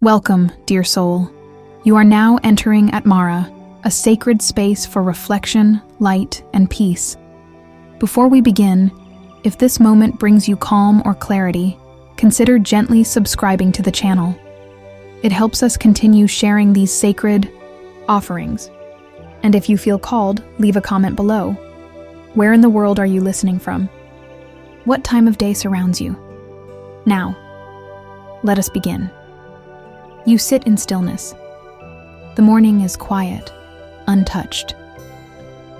Welcome, dear soul. You are now entering Atmara, a sacred space for reflection, light, and peace. Before we begin, if this moment brings you calm or clarity, consider gently subscribing to the channel. It helps us continue sharing these sacred offerings. And if you feel called, leave a comment below. Where in the world are you listening from? What time of day surrounds you? Now, let us begin. You sit in stillness. The morning is quiet, untouched.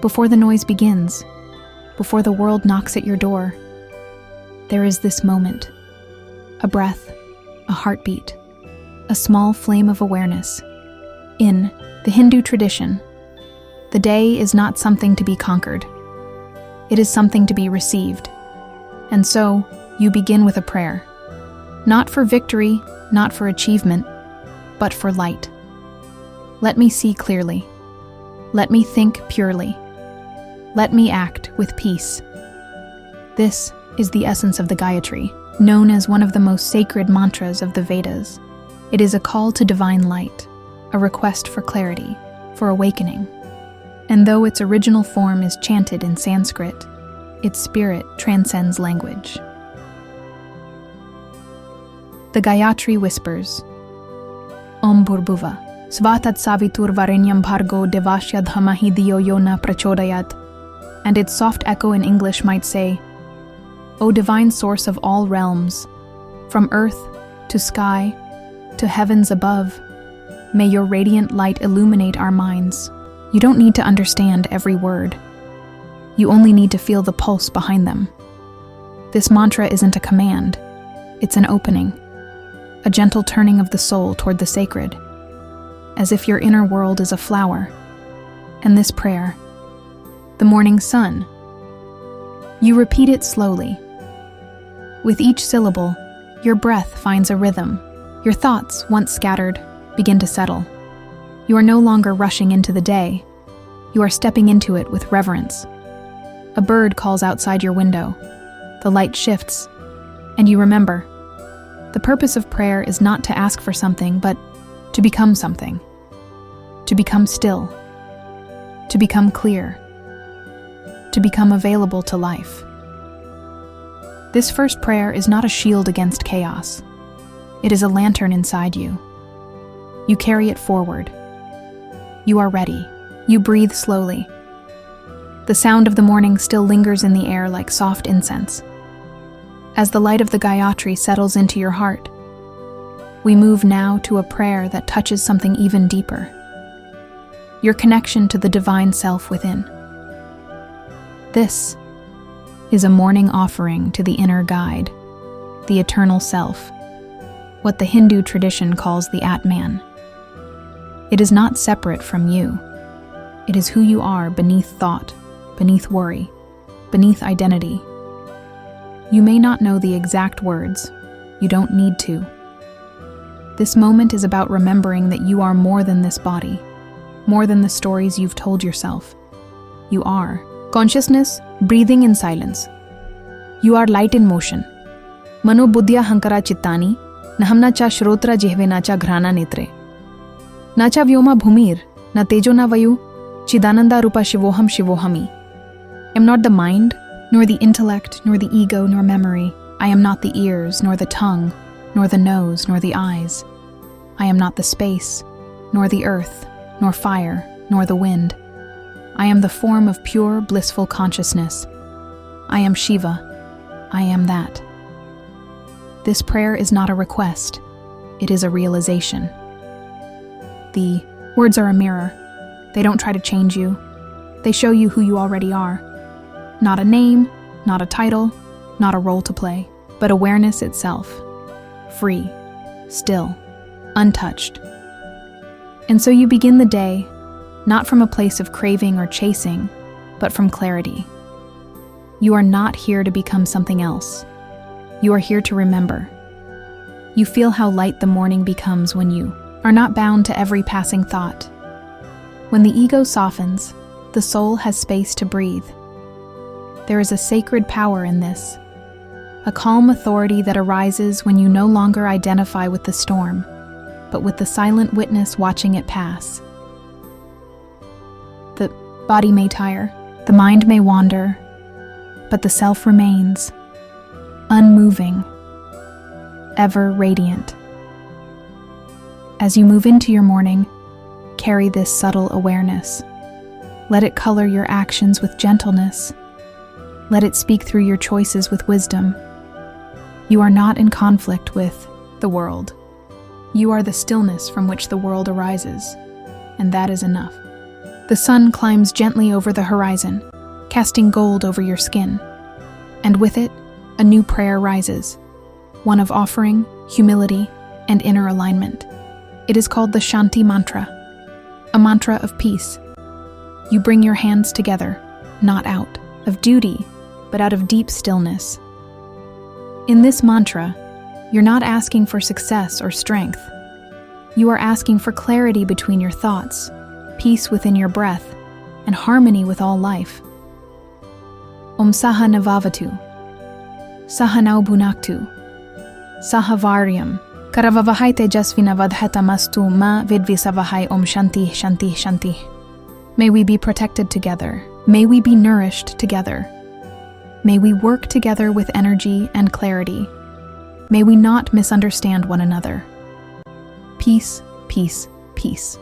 Before the noise begins, before the world knocks at your door, there is this moment. A breath, a heartbeat, a small flame of awareness. In the Hindu tradition, the day is not something to be conquered. It is something to be received. And so, you begin with a prayer. Not for victory, not for achievement, but for light. Let me see clearly. Let me think purely. Let me act with peace. This is the essence of the Gayatri, known as one of the most sacred mantras of the Vedas. It is a call to divine light, a request for clarity, for awakening. And though its original form is chanted in Sanskrit, its spirit transcends language. The Gayatri whispers, Om Bhurbhuva, Svatat Savitur Varenyam Bhargo Devasya Dhamahi Diyo Yona Prachodayat. And its soft echo in English might say, O divine source of all realms, from earth to sky to heavens above, may your radiant light illuminate our minds. You don't need to understand every word. You only need to feel the pulse behind them. This mantra isn't a command, it's an opening. A gentle turning of the soul toward the sacred, as if your inner world is a flower. And this prayer, the morning sun, you repeat it slowly. With each syllable, your breath finds a rhythm. Your thoughts, once scattered, begin to settle. You are no longer rushing into the day. You are stepping into it with reverence. A bird calls outside your window. The light shifts, and you remember. The purpose of prayer is not to ask for something, but to become something. To become still. To become clear. To become available to life. This first prayer is not a shield against chaos. It is a lantern inside you. You carry it forward. You are ready. You breathe slowly. The sound of the morning still lingers in the air like soft incense. As the light of the Gayatri settles into your heart, we move now to a prayer that touches something even deeper. Your connection to the divine self within. This is a morning offering to the inner guide, the eternal self, what the Hindu tradition calls the Atman. It is not separate from you. It is who you are beneath thought, beneath worry, beneath identity. You may not know the exact words. You don't need to. This moment is about remembering that you are more than this body, more than the stories you've told yourself. You are consciousness breathing in silence. You are light in motion. Mano buddhya hankara chittani, nahamna cha shrotra jihve nacha ghrana netre. Nacha vyoma bhumir, na tejo na vayu, chidananda rupa shivoham shivohami. Am not the mind, nor the intellect, nor the ego, nor memory. I am not the ears, nor the tongue, nor the nose, nor the eyes. I am not the space, nor the earth, nor fire, nor the wind. I am the form of pure, blissful consciousness. I am Shiva. I am that. This prayer is not a request. It is a realization. The words are a mirror. They don't try to change you. They show you who you already are. Not a name, not a title, not a role to play, but awareness itself. Free, still, untouched. And so you begin the day, not from a place of craving or chasing, but from clarity. You are not here to become something else. You are here to remember. You feel how light the morning becomes when you are not bound to every passing thought. When the ego softens, the soul has space to breathe. There is a sacred power in this, a calm authority that arises when you no longer identify with the storm, but with the silent witness watching it pass. The body may tire, the mind may wander, but the self remains, unmoving, ever radiant. As you move into your morning, carry this subtle awareness. Let it color your actions with gentleness. Let it speak through your choices with wisdom. You are not in conflict with the world. You are the stillness from which the world arises, and that is enough. The sun climbs gently over the horizon, casting gold over your skin, and with it, a new prayer rises, one of offering, humility, and inner alignment. It is called the Shanti mantra, a mantra of peace. You bring your hands together, not out of duty, but out of deep stillness. In this mantra, you're not asking for success or strength. You are asking for clarity between your thoughts, peace within your breath, and harmony with all life. Om Saha Navavatu, Sahanau Bhunaktu, Sahavaryam, Karavavahai Tejasvina Vadhatamastu Ma Vidvisavahai Om Shanti Shanti Shanti. May we be protected together. May we be nourished together. May we work together with energy and clarity. May we not misunderstand one another. Peace, peace, peace.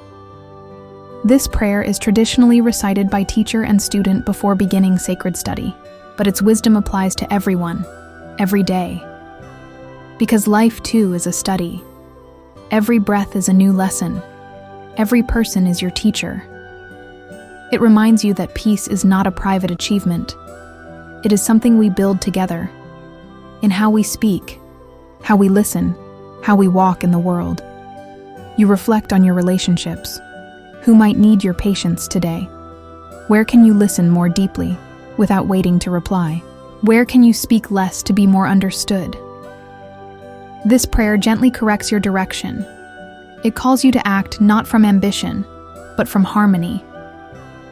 This prayer is traditionally recited by teacher and student before beginning sacred study, but its wisdom applies to everyone, every day. Because life, too, is a study. Every breath is a new lesson. Every person is your teacher. It reminds you that peace is not a private achievement. It is something we build together, in how we speak, how we listen, how we walk in the world. You reflect on your relationships. Who might need your patience today? Where can you listen more deeply, without waiting to reply? Where can you speak less to be more understood? This prayer gently corrects your direction. It calls you to act not from ambition, but from harmony.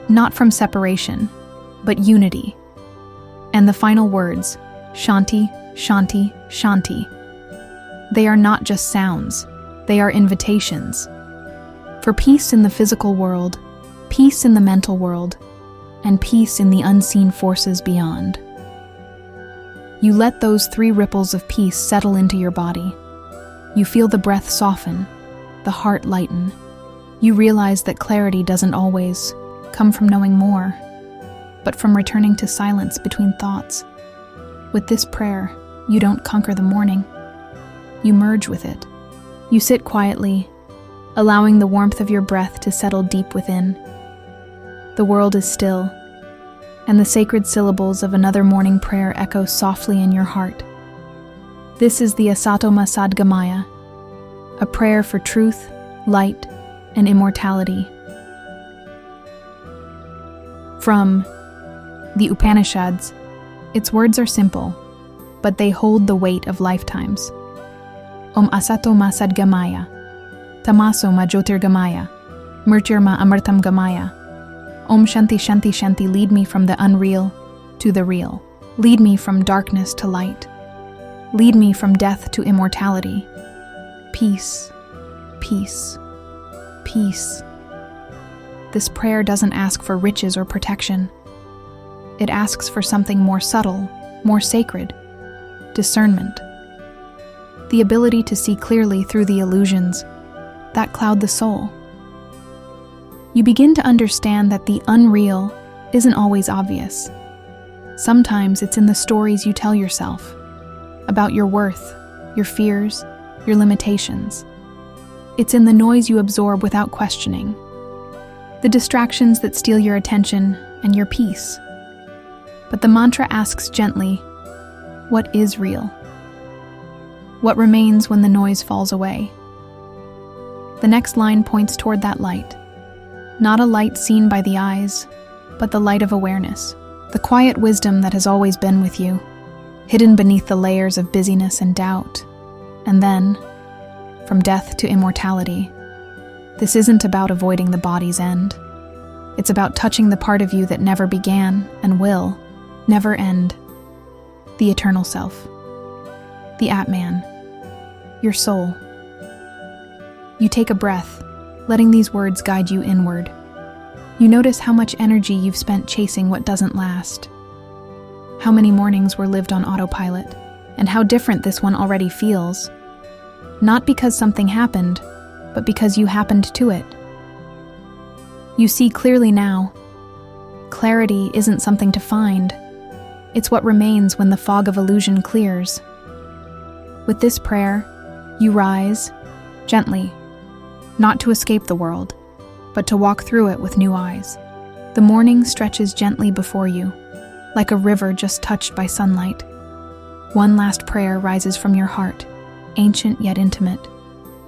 Not from separation, but unity. And the final words, Shanti, Shanti, Shanti. They are not just sounds, they are invitations. For peace in the physical world, peace in the mental world, and peace in the unseen forces beyond. You let those 3 ripples of peace settle into your body. You feel the breath soften, the heart lighten. You realize that clarity doesn't always come from knowing more, but from returning to silence between thoughts. With this prayer, you don't conquer the morning. You merge with it. You sit quietly, allowing the warmth of your breath to settle deep within. The world is still, and the sacred syllables of another morning prayer echo softly in your heart. This is the Asatoma Sadgamaya, a prayer for truth, light, and immortality. From the Upanishads, its words are simple, but they hold the weight of lifetimes. Om Asatoma Sadgamaya, Tamaso Ma Jyotirgamaya, Mrityurma Amritam Gamaya. Om Shanti Shanti Shanti, lead me from the unreal to the real. Lead me from darkness to light. Lead me from death to immortality. Peace, peace, peace. This prayer doesn't ask for riches or protection. It asks for something more subtle, more sacred, discernment. The ability to see clearly through the illusions that cloud the soul. You begin to understand that the unreal isn't always obvious. Sometimes it's in the stories you tell yourself about your worth, your fears, your limitations. It's in the noise you absorb without questioning, the distractions that steal your attention and your peace. But the mantra asks gently, what is real? What remains when the noise falls away? The next line points toward that light. Not a light seen by the eyes, but the light of awareness, the quiet wisdom that has always been with you, hidden beneath the layers of busyness and doubt. And then, from death to immortality, this isn't about avoiding the body's end. It's about touching the part of you that never began and will never end, the eternal self, the Atman, your soul. You take a breath, letting these words guide you inward. You notice how much energy you've spent chasing what doesn't last. How many mornings were lived on autopilot, and how different this one already feels. Not because something happened, but because you happened to it. You see clearly now. Clarity isn't something to find. It's what remains when the fog of illusion clears. With this prayer, you rise, gently, not to escape the world, but to walk through it with new eyes. The morning stretches gently before you, like a river just touched by sunlight. One last prayer rises from your heart, ancient yet intimate,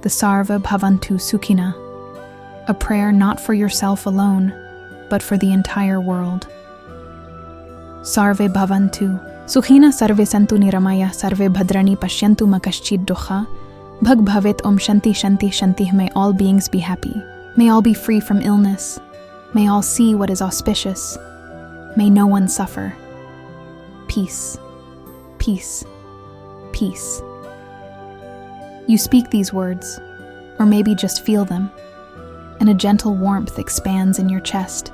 the Sarva Bhavantu Sukhina, a prayer not for yourself alone, but for the entire world. Sarve Bhavantu Sukhina Sarve Santu Niramaya Sarve Bhadrani Pashyantu Makaschid Dukha Bhag Bhavet Om Shanti Shanti Shanti. May all beings be happy. May all be free from illness. May all see what is auspicious. May no one suffer. Peace, peace, peace. You speak these words, or maybe just feel them, and a gentle warmth expands in your chest.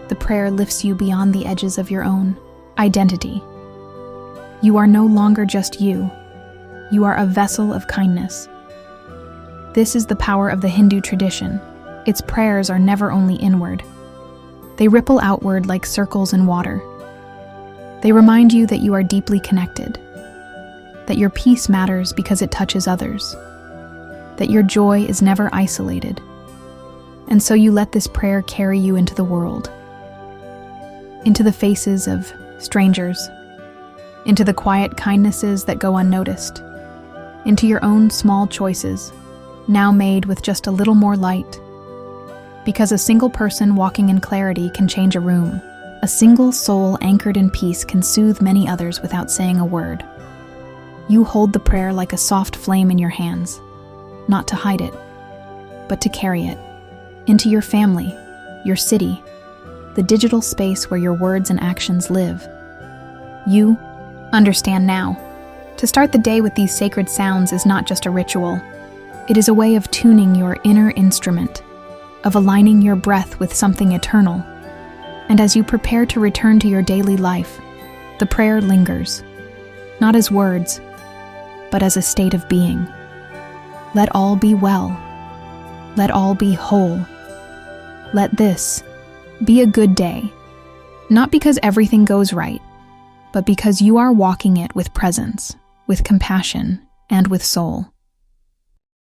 The prayer lifts you beyond the edges of your own identity. You are no longer just you. You are a vessel of kindness. This is the power of the Hindu tradition. Its prayers are never only inward. They ripple outward like circles in water. They remind you that you are deeply connected, that your peace matters because it touches others, that your joy is never isolated. And so you let this prayer carry you into the world, into the faces of strangers, into the quiet kindnesses that go unnoticed, into your own small choices, now made with just a little more light. Because a single person walking in clarity can change a room. A single soul anchored in peace can soothe many others without saying a word. You hold the prayer like a soft flame in your hands, not to hide it, but to carry it into your family, your city, the digital space where your words and actions live. You understand now. To start the day with these sacred sounds is not just a ritual. It is a way of tuning your inner instrument, of aligning your breath with something eternal. And as you prepare to return to your daily life, the prayer lingers, not as words, but as a state of being. Let all be well. Let all be whole. Let this be a good day, not because everything goes right, but because you are walking it with presence, with compassion, and with soul.